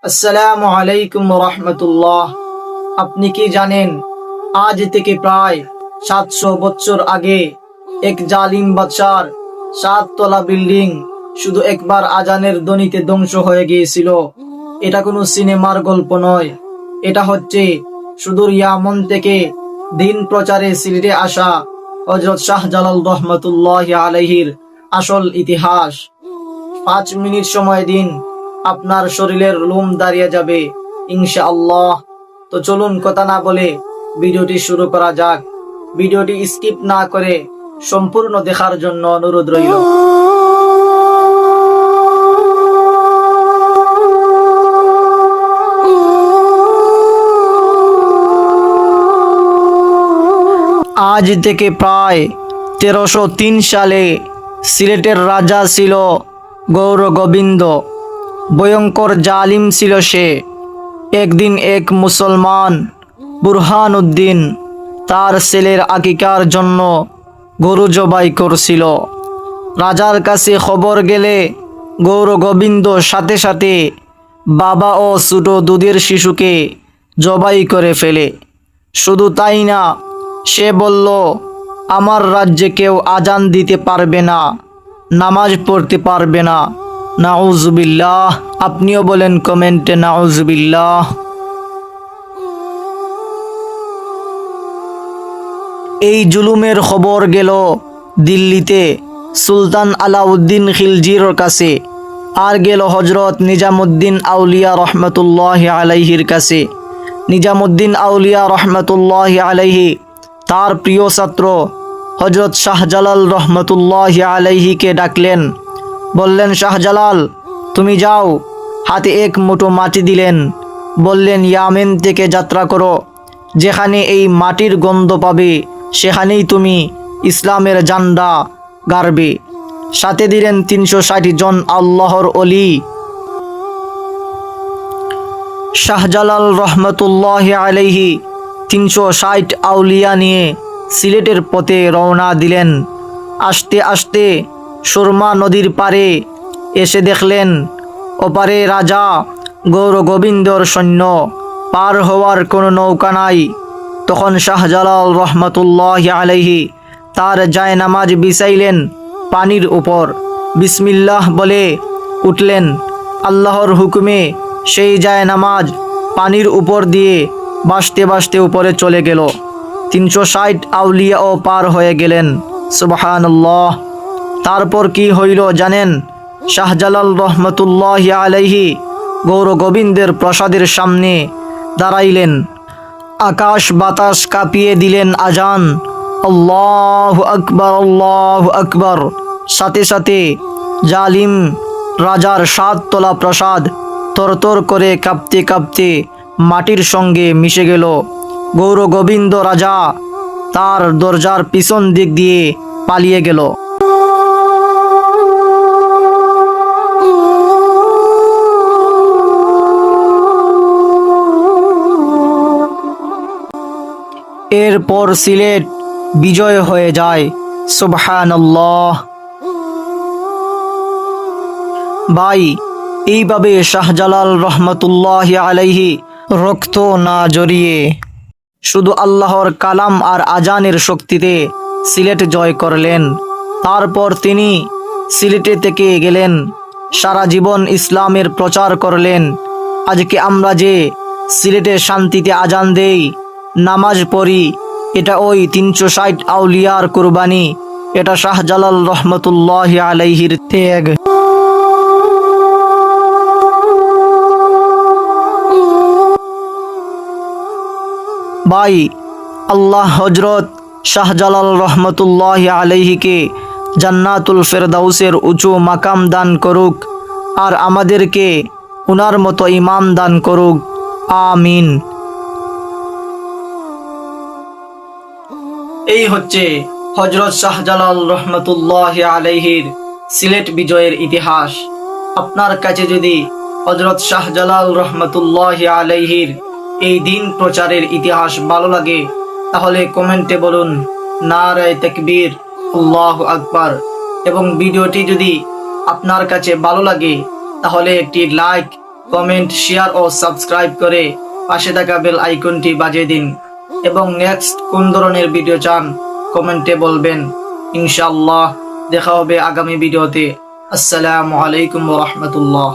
আসসালামু আলাইকুম রহমতুল্লাহ। আপনি কি জানেন আজ থেকে প্রায় 700 বছর আগে এক জালিম বাদশার 7 তলা বিল্ডিং শুধু একবার আজানের ধ্বনিতে ধ্বংস হয়ে গিয়েছিল। এটা কোনো সিনেমার গল্প নয়, এটা হচ্ছে সুদূর ইয়ামন থেকে দিন প্রচারে সিলেটে আসা হযরত শাহজালাল রহমতুল্লাহি আলাইহির আসল ইতিহাস। 5 মিনিট সময় দিন, আপনার শরীরের লোম দাঁড়িয়ে যাবে ইনশাআল্লাহ। তো চলুন কথা না বলে ভিডিওটি শুরু করা যাক। ভিডিওটি স্কিপ না করে সম্পূর্ণ দেখার জন্য অনুরোধ রইল। আজ থেকে প্রায় 1303 সালে সিলেটের রাজা ছিল গৌর গোবিন্দ। ভয়ঙ্কর জালিম ছিল সে। একদিন এক মুসলমান বুরহান উদ্দিন তার ছেলের আকিকার জন্য গরু জবাই করছিল। রাজার কাছে খবর গেলে গৌর গোবিন্দ সাথে সাথে বাবা ও ছোট দুধের শিশুকে জবাই করে ফেলে। শুধু তাই না, সে বলল, আমার রাজ্যে কেউ আজান দিতে পারবে না, নামাজ পড়তে পারবে না। নাউজুবিল্লাহ। আপনিও বলেন কমেন্টে নাউজুবিল্লাহ। এই জুলুমের খবর গেল দিল্লিতে সুলতান আলাউদ্দিন খিলজির কাছে, আর গেল হজরত নিজামুদ্দিন আউলিয়া রহমতুল্লাহি আলাইহির কাছে। নিজামুদ্দিন আউলিয়া রহমতুল্লাহি আলাইহি তার প্রিয় ছাত্র হজরত শাহজালাল রহমতুল্লাহি আলাইহিকে ডাকলেন। বললেন, শাহজালাল, তুমি যাও। হাতে এক মুঠো মাটি দিলেন। বললেন, ইয়ামেন থেকে যাত্রা করো, যেখানে এই মাটির গন্ধ পাবে সেখানেই তুমি ইসলামের ঝান্ডা গাড়বে। সাথে দিলেন 360 জন আল্লাহর ওলি। শাহজালাল রহমতুল্লাহি আলাইহি 360 আউলিয়া নিয়ে সিলেটের পথে রওনা দিলেন। আস্তে আস্তে সুরমা নদীর পারে এসে দেখলেন ওপারে রাজা গৌর গোবিন্দর সৈন্য। পার হওয়ার কোনো নৌকা নাই। তখন শাহজালাল রহমতুল্লাহি আলাইহি তার জায়নামাজ বিছাইলেন পানির উপর। বিসমিল্লাহ বলে উঠলেন। আল্লাহর হুকুমে সেই জায়নামাজ পানির উপর দিয়ে ভাসতে ভাসতে উপরে চলে গেল। 360 আউলিয়াও পার হয়ে গেলেন। সুবহানাল্লাহ। তারপর কি হইল জানেন? শাহজালাল রহমতুল্লাহি আলাইহি গৌর গোবিন্দের প্রসাদের সামনে দাঁড়াইলেন। আকাশ বাতাস কাঁপিয়ে দিলেন আজান, আল্লাহু আকবার, আল্লাহু আকবার। সাথে সাথে জালিম রাজার 7 তলা প্রসাদ তরতর করে কাঁপতে কাঁপতে মাটির সঙ্গে মিশে গেল। গৌর গোবিন্দ রাজা তার দরজার পিছন দিক দিয়ে পালিয়ে গেল। এরপর সিলেট বিজয় হয়ে যায়। সুবহানাল্লাহ। ভাই, এইভাবে শাহজালাল রহমতুল্লাহি আলাইহি রক্ত না জড়িয়ে শুধু আল্লাহর কালাম আর আজানের শক্তিতে সিলেট জয় করলেন। তারপর তিনি সিলেটে থেকে গেলেন, সারা জীবন ইসলামের প্রচার করলেন। আজকে আমরা যে সিলেটে শান্তিতে আজান দেই, নামাজ পড়ি, এটা ওই 360 আউলিয়ার কুরবানি। এটা শাহজালাল রহমতুল্লাহি আলাইহির ত্যাগ। ভাই, আল্লাহ হজরত শাহজালাল রহমতুল্লাহি আলাইহিকে জান্নাতুল ফেরদাউসের উঁচু মাকাম দান করুক, আর আমাদেরকে উনার মতো ইমাম দান করুক। আমিন। এই হচ্ছে হজরত শাহজালাল রহমতুল্লাহি আলাইহির সিলেট বিজয়ের ইতিহাস। আপনার কাছে যদি হজরত শাহজালাল রহমতুল্লাহি আলাইহির এই দিন প্রচারের ইতিহাস ভালো লাগে, তাহলে কমেন্টে বলুন নারায়ে তাকবীর, আল্লাহু আকবার। এবং ভিডিওটি যদি আপনার কাছে ভালো লাগে তাহলে একটি লাইক কমেন্ট, শেয়ার ও সাবস্ক্রাইব করে পাশে থাকা বেল আইকনটি বাজিয়ে দিন এবং নেক্সট কোন ধরনের ভিডিও চান কমেন্টে বলবেন। ইনশাআল্লাহ দেখা হবে আগামী ভিডিওতে। আসসালামু আলাইকুম ওয়া রাহমাতুল্লাহ।